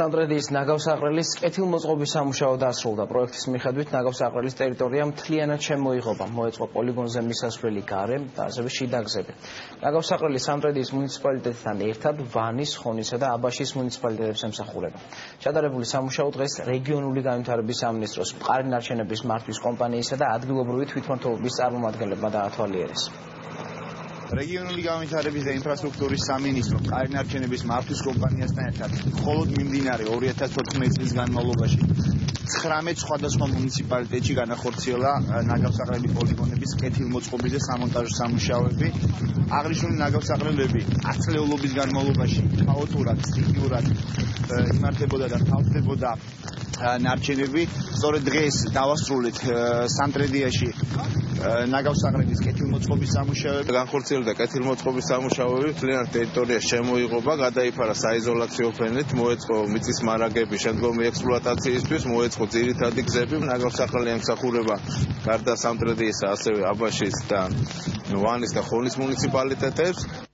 სამტრედიის ნაგავსაყრელის კეთილმოწყობის სამუშაო დასრულდა. პროექტის მიხედვით ნაგავსაყრელის ტერიტორია მთლიანად შემოიღობა, მოეწყო პოლიგონზე მისასვლელი გარე და ასევე შიდა გზები. ნაგავსაყრელი სამტრედიის მუნიციპალიტეტთან ერთად ვანის, ხონისა და აბაშის მუნიციპალიტეტებს ემსახურება. ჩატარებული სამუშაო დღეს რეგიონული განვითარების სამინისტროს მყარი ნარჩენების მართვის კომპანიისა და ადგილობრივი თვითმმართველობის წარმომადგენლებმა დაათვალიერეს. რეგიონული განვითარების და ინფრასტრუქტურის სამინისტრო მყარი ნარჩენების მართვის კომპანიასთან ერთად მხოლოდ მიმდინარე 2014 წლის განმავლობაში 19 სხვადასხვა მუნიციპალიტეტში განახორციელა ნაგავსაყრელი პოლიგონების კეთილმოწყობის და სამონტაჟო სამუშაოები. აღნიშნული ნაგავსაყრელები ათწლეულობის განმავლობაში ქაოტურად, სტიქიურად იმართებოდა და თავდებოდა ნარჩენები. სწორედ დღეს დავასრულეთ სამტრედიაში ნაგავსაყრელის კეთილმოწყობის სამუშაოები. განხორციელდა კეთილმოწყობის სამუშაოები, მთლიანად ტერიტორია შემოიღობა, გადაიფარა საიზოლაციო ფენით, მოეწყო მიწის მარაგები შემდგომი ექსპლუატაციისთვის, მოეწყო ძირითადი გზები. ნაგავსაყრელი ემსახურება გარდა სამტრედიისა, ასევე აბაშის და ვანის და ხონის მუნიციპალიტეტებს.